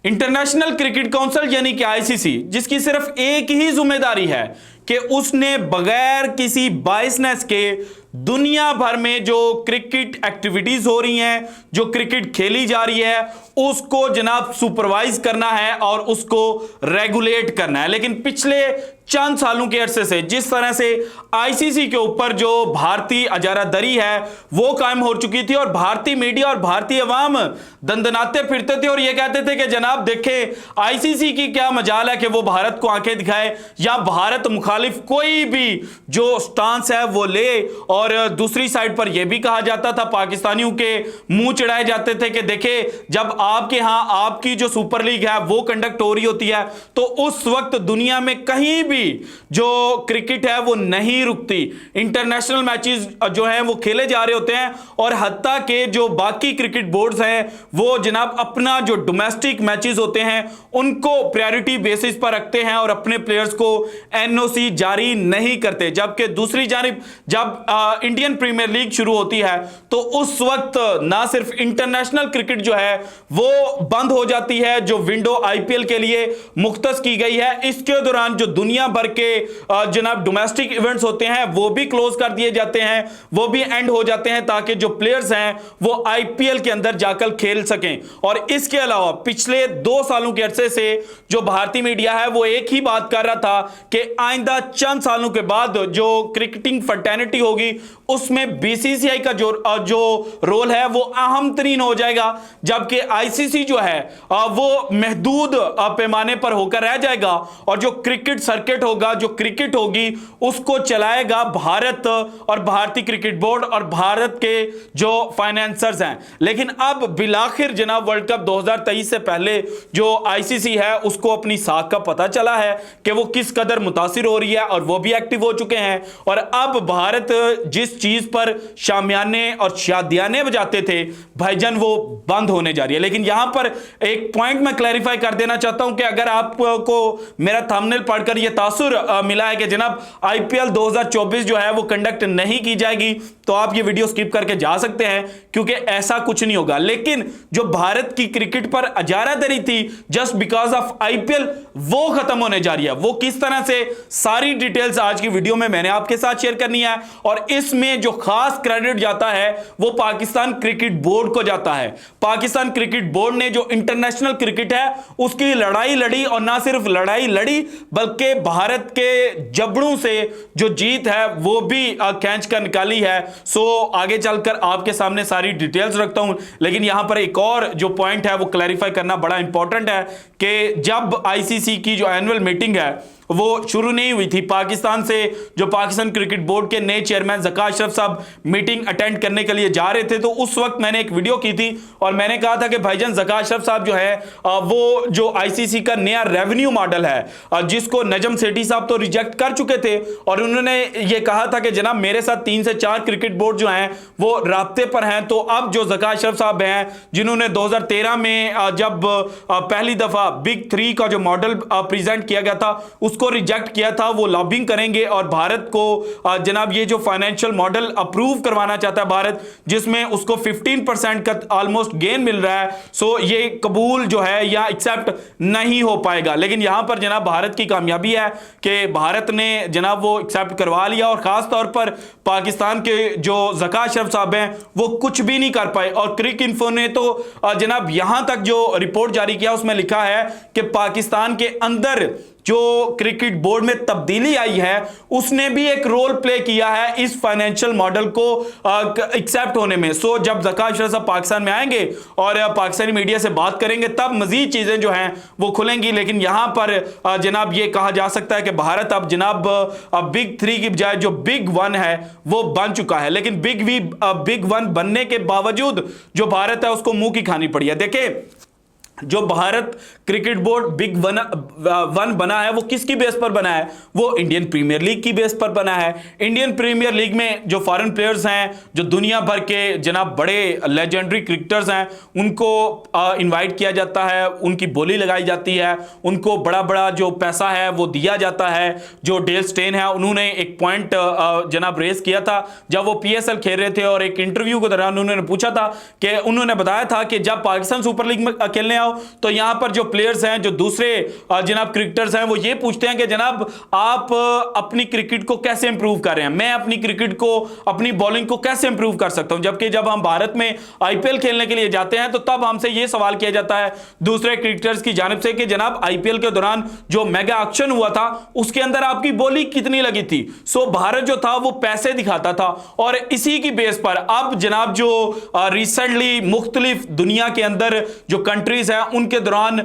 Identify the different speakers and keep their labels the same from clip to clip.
Speaker 1: International cricket council यानी कि ICC, जिसकी सिर्फ एक ही जिम्मेदारी है कि उसने बगैर किसी बायसनेस के दुनिया भर में जो क्रिकेट एक्टिविटीज हो रही हैं, जो क्रिकेट खेली जा रही है, उसको जनाब सुपरवाइज करना है और उसको रेगुलेट करना है। लेकिन पिछले चंद सालों के अरसे से जिस तरह से आईसीसी के ऊपर जो भारतीय अजारादरी है वो कायम हो चुकी थी और भारतीय मीडिया और भारतीय अवाम दंदनाते फिरते थे और ये कहते थे कि जनाब देखें आईसीसी की क्या मजाल है कि वो भारत को आंखें दिखाए या भारत मुखालिफ कोई भी जो स्टांस है वो ले। और दूसरी साइड पर यह भी कहा जाता था, पाकिस्तानियों के मुंह चढ़ाए जाते थे कि देखें जब आपके यहां आपकी जो सुपर लीग है वो कंडक्ट हो रही होती है तो उस वक्त दुनिया में कहीं भी जो क्रिकेट है वो नहीं रुकती, इंटरनेशनल मैचेस जो हैं वो खेले जा रहे होते हैं और हत्ता के जो बाकी क्रिकेट बोर्ड्स हैं वो जनाब अपना जो डोमेस्टिक मैचेस होते हैं उनको प्रायोरिटी बेसिस पर रखते हैं और अपने प्लेयर्स को एनओसी जारी नहीं करते। जबकि दूसरी जानिब जब इंडियन प्रीमियर लीग शुरू होती है तो उस वक्त ना सिर्फ इंटरनेशनल क्रिकेट जो है वो बंद हो जाती है, जो विंडो आईपीएल के लिए मुख्तस की गई है, इसके दौरान जो दुनिया भर के जनाब डोमेस्टिक इवेंट्स होते हैं वो भी क्लोज कर दिए जाते हैं, वो भी एंड हो जाते हैं ताकि जो प्लेयर्स हैं वो आईपीएल के अंदर जाकर खेल सकें। और इसके अलावा पिछले 2 सालों के अरसे से जो भारतीय मीडिया है वो एक ही बात कर रहा था कि आइंदा चंद सालों के बाद जो क्रिकेटिंग फर्टेनिटी होगी उसमें बीसीसीआई का जो रोल है वो अहम तरीन हो जाएगा, जबकि आईसीसी जो है वो महदूद पैमाने पर होकर रह जाएगा और जो क्रिकेट सर्किट होगा, जो क्रिकेट होगी उसको चलाएगा भारत और भारतीय क्रिकेट बोर्ड और भारत के जो फाइनेंसर्स हैं। लेकिन अब बिलाखिर जनाब वर्ल्ड कप 2023 से पहले जो आईसीसी है उसको अपनी साख का पता चला है कि वो किस कदर मुतासिर हो रही है और वो भी एक्टिव हो चुके हैं। और अब भारत जिस चीज पर शामियाने और शादियाने बजाते थे भाईजान वो बंद होने जा रही है। लेकिन यहां पर एक पॉइंट मैं क्लैरिफाई कर देना चाहता हूं कि अगर आपको मेरा थंबनेल पढ़कर यह तासुर मिला है कि जनाब आईपीएल 2024 जो है वो कंडक्ट नहीं की जाएगी तो आप ये वीडियो स्किप करके जा सकते हैं क्योंकि ऐसा कुछ नहीं होगा। लेकिन जो भारत की क्रिकेट पर अजारादरी थी जस्ट बिकॉज ऑफ आईपीएल वो खत्म होने जा रही है। वो किस तरह से सारी डिटेल्स आज की वीडियो में मैंने आपके साथ शेयर करनी है और इसमें जो खास क्रेडिट जाता है वो पाकिस्तान क्रिकेट बोर्ड को जाता है। पाकिस्तान क्रिकेट बोर्ड ने जो इंटरनेशनल क्रिकेट है उसकी लड़ाई लड़ी और ना सिर्फ लड़ाई लड़ी बल्कि भारत के जबड़ों से जो जीत है वो भी खींच कर निकाली है। सो आगे चलकर आपके सामने सारी डिटेल्स रखता हूं, लेकिन यहां पर एक और जो पॉइंट है वो क्लैरिफाई करना बड़ा इंपॉर्टेंट है कि जब आईसीसी की जो एनुअल मीटिंग है वो शुरू नहीं हुई थी, पाकिस्तान से जो पाकिस्तान क्रिकेट बोर्ड के नए चेयरमैन ज़का अशरफ साहब मीटिंग अटेंड करने के लिए जा रहे थे तो उस वक्त मैंने एक वीडियो की थी और मैंने कहा था कि भाईजान ज़का अशरफ साहब जो है वो जो आईसीसी का नया रेवेन्यू मॉडल है जिसको नजम सेठी साहब तो रिजेक्ट कर चुके थे और उन्होंने ये कहा था कि जनाब मेरे साथ 3 से 4 क्रिकेट बोर्ड जो हैं वो राब्ते पर हैं। तो अब जो ज़का अशरफ साहब हैं जिन्होंने 2013 में जब पहली दफा बिग 3 का जो मॉडल प्रेजेंट किया गया था उसको रिजेक्ट किया था, वो लॉबिंग करेंगे और भारत को जनाब ये जो फाइनेंशियल मॉडल अप्रूव करवाना चाहता है भारत जिसमें उसको 15% का ऑलमोस्ट गेन मिल रहा है, सो ये कबूल जो है या एक्सेप्ट नहीं हो पाएगा। लेकिन यहां पर जनाब भारत की कामयाबी है कि भारत ने जनाब वो एक्सेप्ट करवा लिया और खास तौर पर पाकिस्तान के जो ज़का अशरफ साहब हैं वो कुछ भी नहीं कर पाए। और क्रिक इन्फो ने तो जनाब यहां तक जो रिपोर्ट जारी किया उसमें लिखा है कि पाकिस्तान के अंदर जो क्रिकेट बोर्ड में तब्दीली आई है उसने भी एक रोल प्ले किया है इस फाइनेंशियल मॉडल को एक्सेप्ट होने में। सो जब ज़का अशरफ साहब पाकिस्तान में आएंगे और पाकिस्तानी मीडिया से बात करेंगे तब मजीद चीजें जो हैं वो खुलेंगी। लेकिन यहां पर जनाब ये कहा जा सकता है कि भारत अब जनाब बिग 3 की बजाय जो बिग 1 है वो बन चुका है। लेकिन बिग 1 बनने के बावजूद जो भारत है उसको मुंह की खानी पड़ी है। देखिए जो भारत क्रिकेट बोर्ड बिग 1 बना है वो किसकी बेस पर बना है, वो इंडियन प्रीमियर लीग की बेस पर बना है। इंडियन प्रीमियर लीग में जो फॉरेन प्लेयर्स हैं जो दुनिया भर के जनाब बड़े लेजेंडरी क्रिकेटर्स हैं उनको इनवाइट किया जाता है, उनकी बोली लगाई जाती है, उनको बड़ा बड़ा जो पैसा है वो दिया जाता है। जो डेल स्टेन है उन्होंने एक पॉइंट जनाब रेस किया था जब वो पीएसएल खेल रहे थे और एक इंटरव्यू के दौरान उन्होंने पूछा था कि उन्होंने बताया था कि जब पाकिस्तान सुपर लीग में खेलने आओ जाओ तो यहां पर जो प्लेयर्स हैं, जो दूसरे जनाब क्रिकेटर्स हैं, वो ये पूछते हैं कि जनाब आप अपनी क्रिकेट को कैसे इंप्रूव कर रहे हैं, मैं अपनी क्रिकेट को, अपनी बॉलिंग को कैसे इंप्रूव कर सकता हूं। जबकि जब हम भारत में आईपीएल खेलने के लिए जाते हैं तो तब हमसे यह सवाल किया जाता है दूसरे क्रिकेटर्स की जानिब से कि जनाब आईपीएल के दौरान जो मेगा ऑक्शन हुआ था उसके अंदर आपकी बोली कितनी लगी थी। सो भारत जो था वो पैसे दिखाता था और इसी की बेस पर अब जनाब जो रिसेंटली मुख्तलिफ दुनिया के अंदर जो कंट्रीज हैं उनके दौरान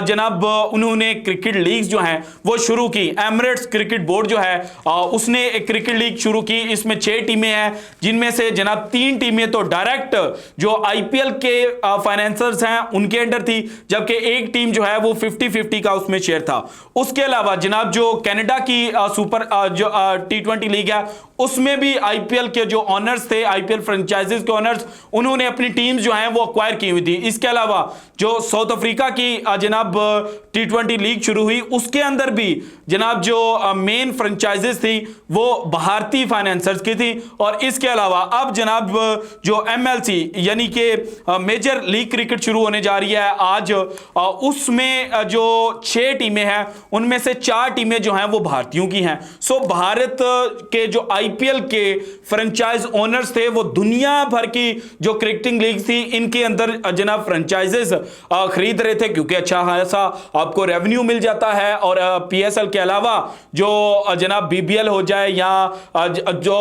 Speaker 1: जनाब उन्होंने क्रिकेट लीग जो हैं वो शुरू की। एमिरेट्स क्रिकेट बोर्ड जो है उसने एक क्रिकेट लीग शुरू की। इसमें 6 टीमें हैं जिनमें से जनाब 3 टीमें तो डायरेक्ट जो आईपीएल के फाइनेंसर्स हैं उनके अंडर थी, जबकि एक टीम जो है वो 50-50 का उसमें शेयर था। उसके अलावा जनाब जो कनाडा की सुपर जो T20 लीग है उसमें भी आईपीएल के जो ऑनर्स थे, आईपीएल फ्रेंचाइजीज के ऑनर्स, उन्होंने अपनी टीम्स जो हैं वो अक्वायर की हुई थी। इसके अलावा जो साउथ अफ्रीका की जनाब T20 लीग शुरू हुई उसके अंदर भी जनाब जो मेन फ्रेंचाइजीज थी वो भारतीय फाइनेंसर्स की थी। और इसके अलावा अब जनाब जो MLC यानी कि मेजर लीग क्रिकेट शुरू होने जा रही है आज, उसमें जो 6 टीमें हैं उनमें से 4 टीमें जो हैं वो भारतीयों की हैं। सो भारत के जो आईपीएल के फ्रेंचाइज ओनर्स थे वो दुनिया भर की जो क्रिकेटिंग लीग थी इनके अंदर जनाब फ्रेंचाइजेस खरीद रहे थे, क्योंकि अच्छा खासा आपको रेवेन्यू मिल जाता है। और PSL के अलावा जो जनाब BBL हो जाए या जो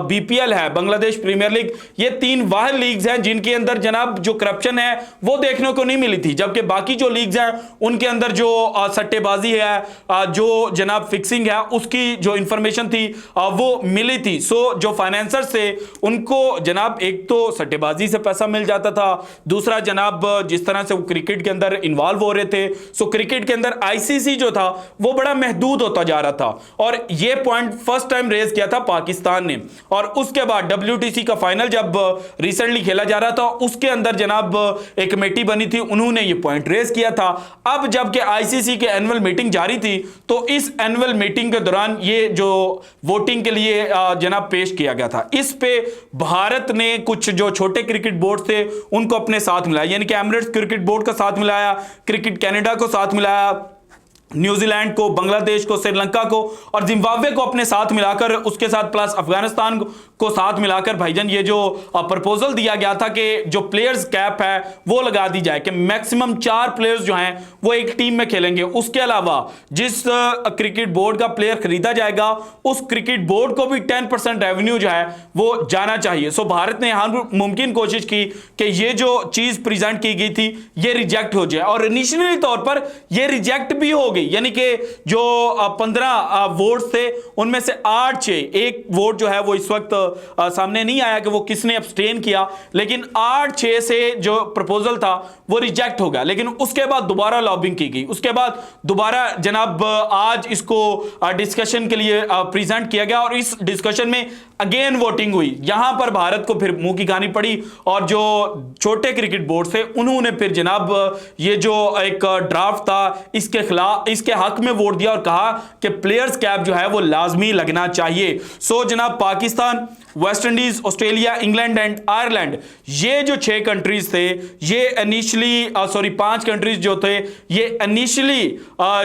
Speaker 1: BPL है, बांग्लादेश प्रीमियर लीग, ये 3 वाहिद लीग्स हैं जिनके अंदर जनाब जो करप्शन है वो देखने को नहीं मिली थी। जबकि बाकी जो लीग्स हैं उनके अंदर जो सट्टेबाजी है, जो जनाब फिक्सिंग है, उसकी जो इंफॉर्मेशन थी वो मिली थी। सो जो फाइनेंसर्स थे उनको जनाब एक तो सट्टेबाजी से पैसा मिल जाता था, दूसरा जनाब जिस तरह से वो क्रिकेट के अंदर इन्वॉल्व हो रहे थे, सो क्रिकेट के अंदर ICC जो था वो बड़ा महदूद होता जा रहा था। और ये पॉइंट फर्स्ट टाइम रेज किया था पाकिस्तान ने। और उसके बाद WTC का फाइनल जब रिसेंटली खेला जा रहा था उसके अंदर जनाब एक कमेटी बनी थी, उन्होंने ये पॉइंट रेज किया था। अब जबकि ICC के एनुअल मीटिंग जारी थी तो इस एनुअल मीटिंग के दौरान ये जो वोटिंग के लिए जनाब पेश किया गया था, इस पे भारत ने कुछ जो छोटे क्रिकेट बोर्ड थे उनको अपने साथ मिलाया, यानी कि एमिरेट्स क्रिकेट बोर्ड का साथ मिलाया, क्रिकेट कनाडा को साथ मिलाया, न्यूजीलैंड को, बांग्लादेश को, श्रीलंका को और जिम्बाब्वे को अपने साथ मिलाकर, उसके साथ प्लस अफगानिस्तान को साथ मिलाकर भाईजान ये जो प्रपोजल दिया गया था कि जो प्लेयर्स कैप है वो लगा दी जाए कि मैक्सिमम 4 प्लेयर्स जो हैं वो एक टीम में खेलेंगे। उसके अलावा जिस क्रिकेट बोर्ड का प्लेयर खरीदा जाएगा उस क्रिकेट बोर्ड को भी 10% रेवेन्यू जो है वो जाना चाहिए। सो भारत ने हर मुमकिन कोशिश की कि ये जो चीज प्रेजेंट की गई थी ये रिजेक्ट हो जाए, और इनिशियली तौर पर ये रिजेक्ट भी हो गई, यानी कि जो 15 वोट थे उनमें से 8-6, एक वोट जो है वो इस वक्त सामने नहीं आया कि वो किसने अब्सटेन किया, लेकिन 8-6 से जो प्रपोजल था वो रिजेक्ट हो गया। लेकिन उसके बाद दोबारा लॉबिंग की गई, उसके बाद दोबारा जनाब आज इसको डिस्कशन के लिए प्रेजेंट किया गया और इस डिस्कशन में अगेन वोटिंग हुई। यहां पर भारत को फिर मुंह की खानी पड़ी और जो छोटे क्रिकेट बोर्ड थे उन्होंने फिर जनाब ये जो एक ड्राफ्ट था इसके खिलाफ, इसके हक में वोट दिया और कहा कि प्लेयर्स कैप जो है वो लाजमी लगना चाहिए। सो जनाब Pakistan, West Indies, Australia, England and Ireland, ये जो 6 कंट्रीज थे ये इनिशियली 5 कंट्रीज जो थे ये इनिशियली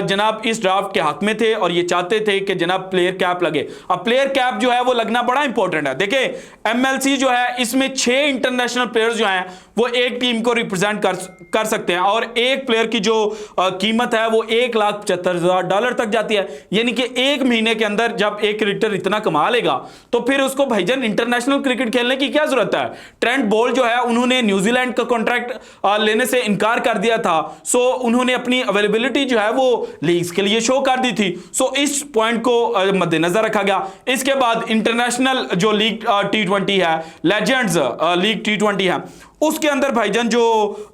Speaker 1: जनाब इस ड्राफ्ट के हक में थे और ये चाहते थे कि जनाब प्लेयर कैप लगे। अब प्लेयर कैप जो है वो लगना बड़ा इंपॉर्टेंट है। देखिए MLC जो है इसमें 6 इंटरनेशनल प्लेयर्स जो हैं वो एक टीम को रिप्रेजेंट कर सकते हैं और एक प्लेयर की जो कीमत है वो $1,75,000 तक जाती है। यानी कि एक महीने के अंदर जब एक क्रिकेटर इतना कमा लेगा तो फिर उसको भाईजान इंटरनेशनल क्रिकेट खेलने की क्या जरूरत है। ट्रेंट बोल्ट जो है उन्होंने न्यूजीलैंड का कॉन्ट्रैक्ट लेने से इनकार कर दिया था, सो उन्होंने अपनी अवेलेबिलिटी जो है वो लीग्स के लिए शो कर दी थी। सो इस पॉइंट को मद्देनजर रखा गया। इसके बाद इंटरनेशनल जो लीग T20 है, लेजेंड्स लीग T20 है, उसके अंदर भाईजान जो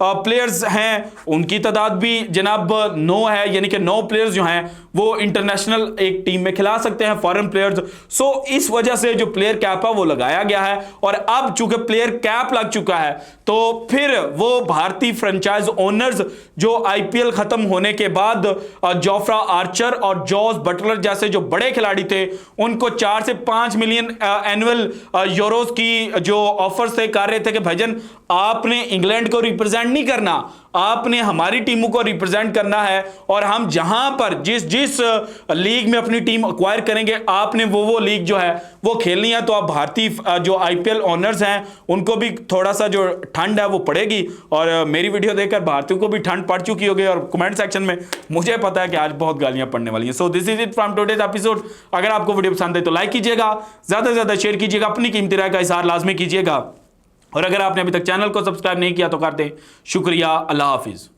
Speaker 1: प्लेयर्स हैं उनकी तादाद भी जनाब 9 है, यानी कि 9 प्लेयर्स जो हैं वो इंटरनेशनल एक टीम में खिला सकते हैं, फॉरेन प्लेयर्स। सो इस वजह से जो प्लेयर कैप है वो लगाया गया है और अब चूंकि प्लेयर कैप लग चुका है तो फिर वो भारतीय फ्रेंचाइज ओनर्स जो IPL खत्म होने के बाद जोफ्रा आर्चर और जॉस बटलर जैसे जो बड़े खिलाड़ी थे उनको 4 से 5 मिलियन एनुअल यूरोस की जो ऑफर्स थे कर रहे थे कि भाईजान आपने इंग्लैंड को रिप्रेजेंट नहीं करना, आपने हमारी टीमों को रिप्रेजेंट करना है। और हम जहां पर जिस लीग में अपनी टीम अक्वायर करेंगे, आपने वो लीग जो है वो खेलनी है। तो आप भारतीय जो आईपीएल ओनर्स हैं उनको भी थोड़ा सा जो ठंड है वो पड़ेगी, और मेरी वीडियो देखकर भारतीयों को भी ठंड पड़ चुकी होगी। और कमेंट सेक्शन में मुझे पता है कि आज बहुत गालियां पड़ने वाली हैं। So this is it from today's episode. अगर आपको वीडियो पसंद है तो लाइक कीजिएगा, ज्यादा से ज्यादा शेयर कीजिएगा, अपनी कीमती राय का इज़हार लाजमी कीजिएगा। और अगर आपने अभी तक चैनल को सब्सक्राइब नहीं किया तो कर दें। शुक्रिया, अल्लाह हाफिज।